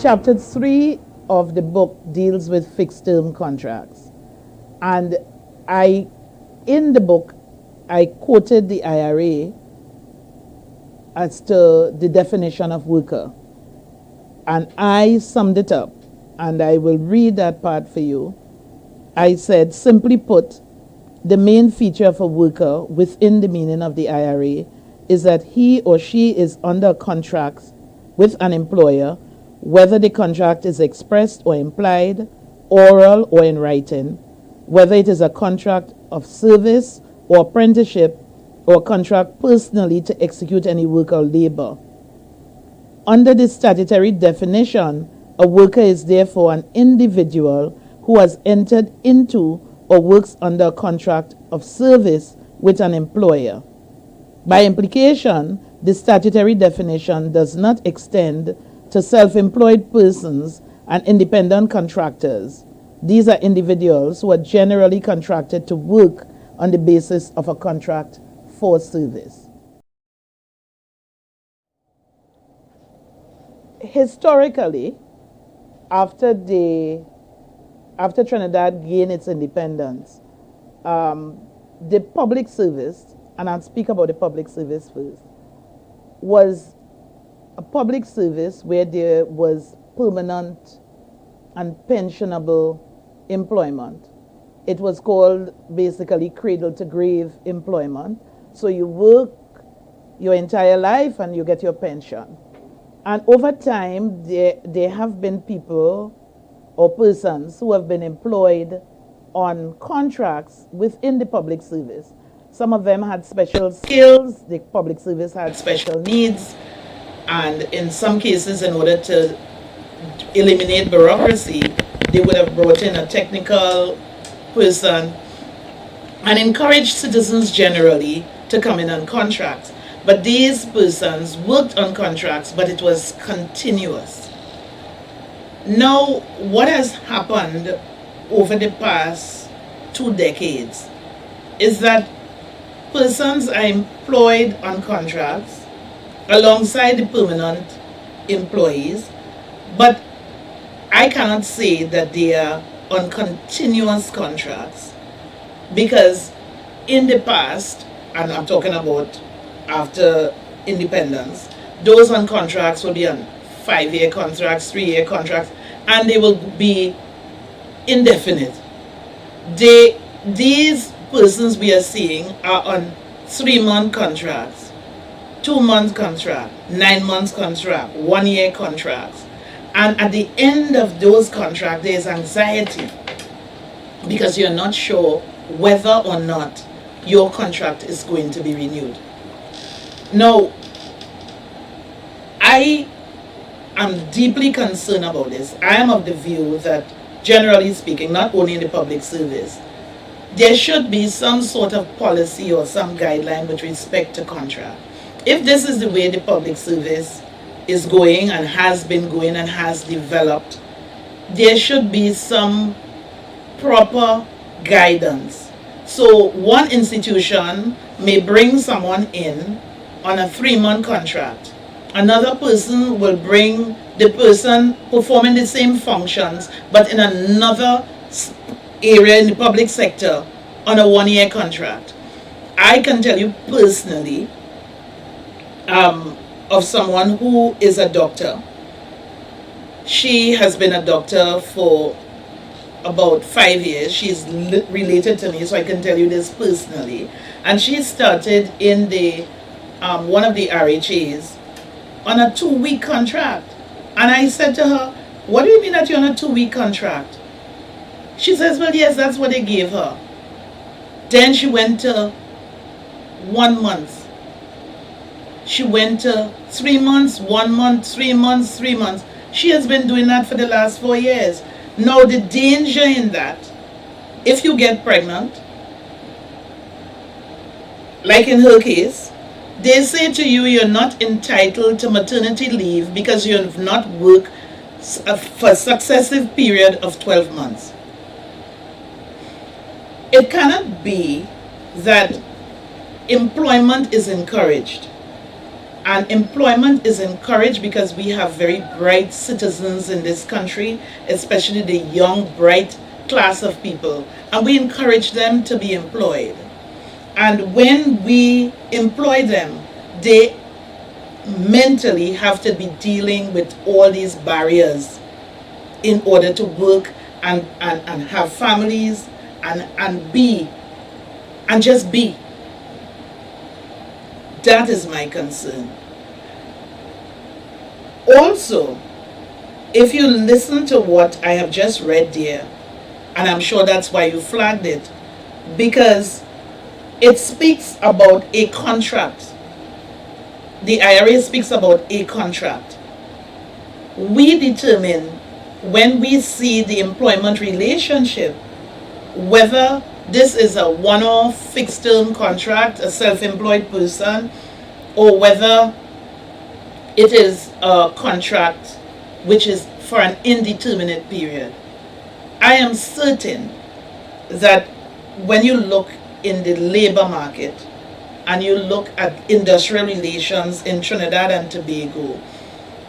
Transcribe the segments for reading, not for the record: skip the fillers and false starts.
Chapter 3 of the book deals with fixed term contracts. And in the book, I quoted the IRA as to the definition of worker. And I summed it up, and I will read that part for you. I said, simply put, the main feature of a worker within the meaning of the IRA is that he or she is under contract with an employer, whether the contract is expressed or implied, oral or in writing, whether it is a contract of service or apprenticeship or a contract personally to execute any work or labor. Under this statutory definition, a worker is therefore an individual who has entered into or works under a contract of service with an employer. By implication, the statutory definition does not extend to self-employed persons and independent contractors. These are individuals who are generally contracted to work on the basis of a contract for service. Historically, after Trinidad gained its independence, the public service, and I'll speak about the public service first, was a public service where there was permanent and pensionable employment. It was called basically cradle to grave employment. So you work your entire life and you get your pension. And over time, there have been people or persons who have been employed on contracts within the public service. Some of them had special skills, the public service had special needs, and in some cases, in order to eliminate bureaucracy, they would have brought in a technical person and encouraged citizens generally to come in on contracts. But these persons worked on contracts, but it was continuous. Now, what has happened over the past 2 decades is that persons are employed on contracts alongside the permanent employees, but I cannot say that they are on continuous contracts, because in the past, and I'm talking about after independence, those on contracts will be on 5-year contracts, 3-year contracts, and they will be indefinite. These persons we are seeing are on 3-month contracts, 2-month contract, 9 months contract, 1-year contracts. And at the end of those contracts, there's anxiety because you're not sure whether or not your contract is going to be renewed. Now, I am deeply concerned about this. I am of the view that, generally speaking, not only in the public service, there should be some sort of policy or some guideline with respect to contract. If this is the way the public service is going and has been going and has developed, there should be some proper guidance. So one institution may bring someone in on a 3-month contract. Another person will bring the person performing the same functions but in another area in the public sector on a 1-year contract. I can tell you personally of someone who is a doctor. She has been a doctor for about 5 years. She's related to me, so I can tell you this personally. And she started in the one of the RHAs on a 2-week contract. And I said to her, what do you mean that you're on a 2-week contract? She says, well, yes, that's what they gave her. Then she went to 1 month. She went to 3 months, 1 month, 3 months, 3 months. She has been doing that for the last 4 years. Now, the danger in that, if you get pregnant, like in her case, they say to you, you're not entitled to maternity leave because you have not worked for a successive period of 12 months. It cannot be that employment is encouraged And employment is encouraged because we have very bright citizens in this country, especially the young, bright class of people. And we encourage them to be employed. And when we employ them, they mentally have to be dealing with all these barriers in order to work and have families and be and just be. That is my concern. Also, if you listen to what I have just read there, and I'm sure that's why you flagged it, because it speaks about a contract. The IRA speaks about a contract. We determine when we see the employment relationship whether this is a one-off fixed-term contract, a self-employed person, or whether it is a contract which is for an indeterminate period. I am certain that when you look in the labor market and you look at industrial relations in Trinidad and Tobago,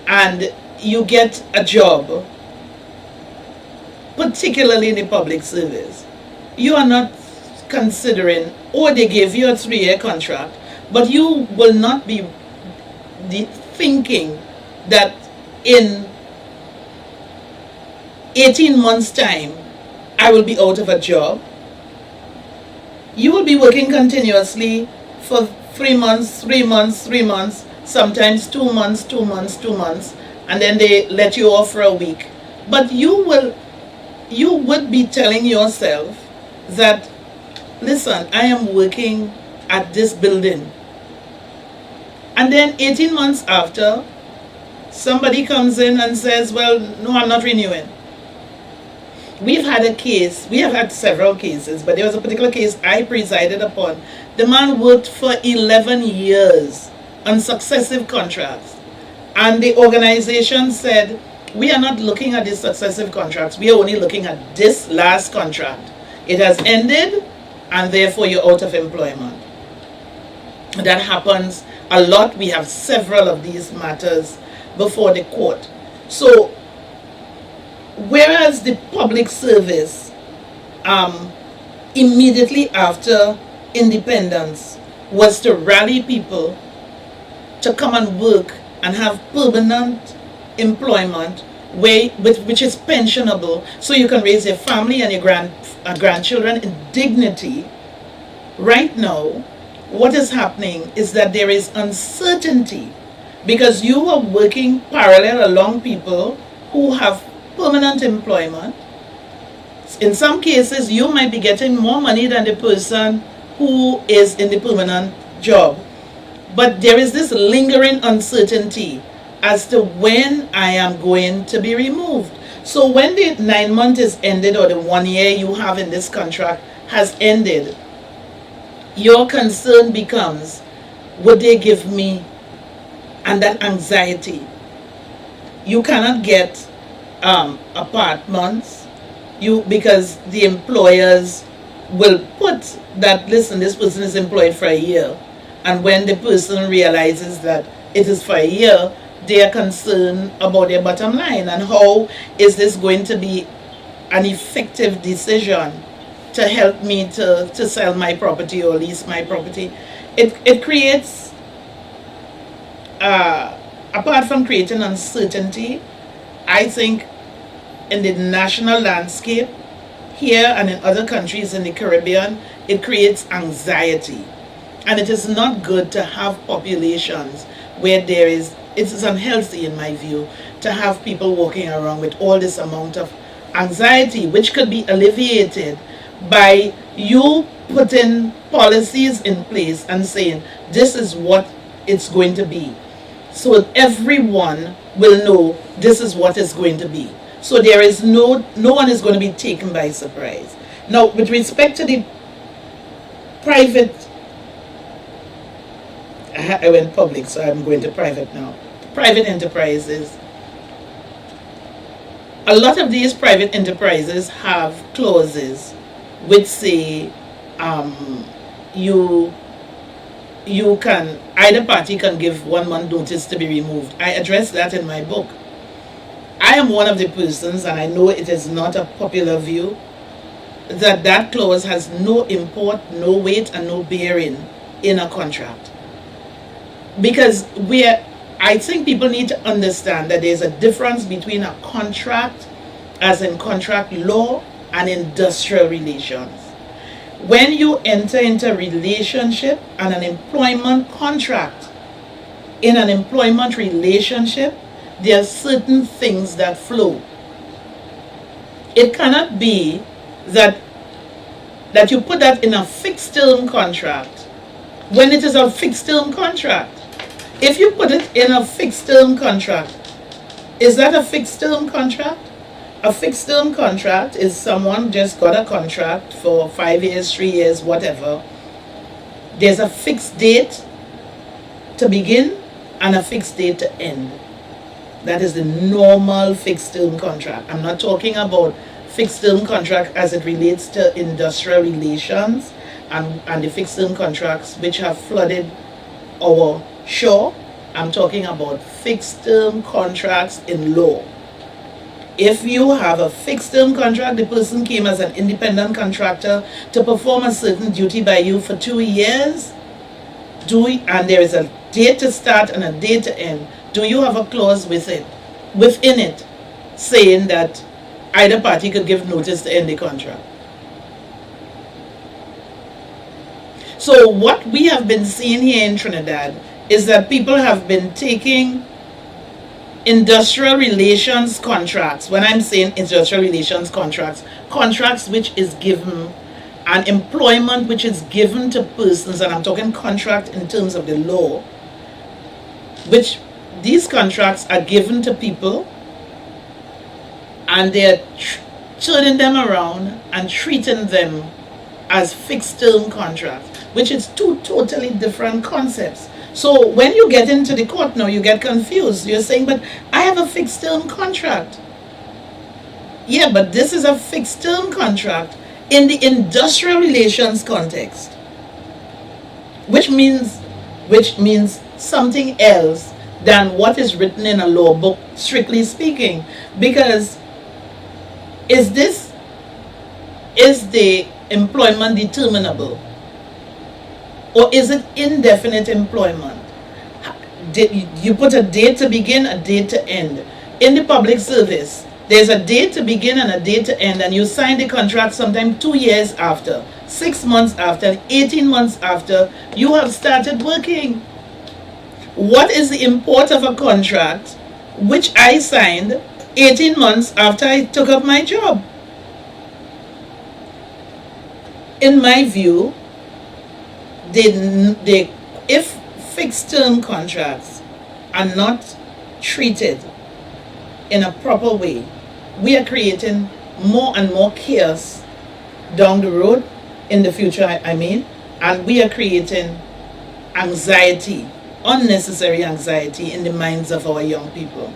and you get a job, particularly in the public service, you are not considering, or they give you a 3-year contract, but you will not be thinking that in 18 months' time, I will be out of a job. You will be working continuously for 3 months, 3 months, 3 months, sometimes 2 months, 2 months, 2 months, and then they let you off for a week. But you would be telling yourself that, listen, I am working at this building. And then 18 months after, somebody comes in and says, well, no, I'm not renewing. We've had a case, we have had several cases, but there was a particular case I presided upon. The man worked for 11 years on successive contracts. And the organization said, we are not looking at these successive contracts. We are only looking at this last contract. It has ended, and therefore you're out of employment. That happens a lot. We have several of these matters before the court. So, whereas the public service, immediately after independence, was to rally people to come and work and have permanent employment, which is pensionable, so you can raise your family and your grandchildren in dignity. Right now, what is happening is that there is uncertainty because you are working parallel along people who have permanent employment. In some cases, you might be getting more money than the person who is in the permanent job. But there is this lingering uncertainty as to when I am going to be removed. So when the 9 months is ended, or the 1 year you have in this contract has ended, your concern becomes, would they give me? And that anxiety. You cannot get apartments because the employers will put that, listen, this person is employed for a year. And when the person realizes that it is for a year, they are concerned about their bottom line and how is this going to be an effective decision to help me to sell my property or lease my property. It creates, apart from creating uncertainty, I think in the national landscape here and in other countries in the Caribbean, it creates anxiety. And it is not good to have populations where it is unhealthy in my view to have people walking around with all this amount of anxiety, which could be alleviated by you putting policies in place and saying this is what it's going to be, so everyone will know this is what it's going to be. So there is no one is going to be taken by surprise. Now, with respect to the private, I went public, so I'm going to private now. Private enterprises. A lot of these private enterprises have clauses which say you either party can give 1 month notice to be removed. I address that in my book. I am one of the persons, and I know it is not a popular view, that clause has no import, no weight, and no bearing in a contract. Because I think people need to understand that there's a difference between a contract, as in contract law, and industrial relations. When you enter into a relationship and an employment contract, in an employment relationship, there are certain things that flow. It cannot be that you put that in a fixed term contract when it is a fixed term contract. If you put it in a fixed term contract, is that a fixed term contract? A fixed term contract is someone just got a contract for 5 years, 3 years, whatever. There's a fixed date to begin and a fixed date to end. That is the normal fixed term contract. I'm not talking about fixed term contract as it relates to industrial relations and the fixed term contracts which have flooded our shore. I'm talking about fixed term contracts in law. If you have a fixed term contract, the person came as an independent contractor to perform a certain duty by you for 2 years, and there is a date to start and a date to end, do you have a clause within it saying that either party could give notice to end the contract? So what we have been seeing here in Trinidad is that people have been taking industrial relations contracts. When I'm saying industrial relations contracts which is given, and employment which is given to persons, and I'm talking contract in terms of the law, which these contracts are given to people, and they're turning them around and treating them as fixed term contracts, which is two totally different concepts. So when you get into the court now, you get confused. You're saying, but I have a fixed term contract. Yeah, but this is a fixed term contract in the industrial relations context, which means something else than what is written in a law book, strictly speaking. Because is the employment determinable, or is it indefinite employment? You put a date to begin, a date to end. In the public service, there's a date to begin and a date to end, and you sign the contract sometime 2 years after, 6 months after, 18 months after you have started working. What is the import of a contract which I signed 18 months after I took up my job? In my view, if fixed term contracts are not treated in a proper way, we are creating more and more chaos down the road, in the future, and we are creating anxiety, unnecessary anxiety in the minds of our young people.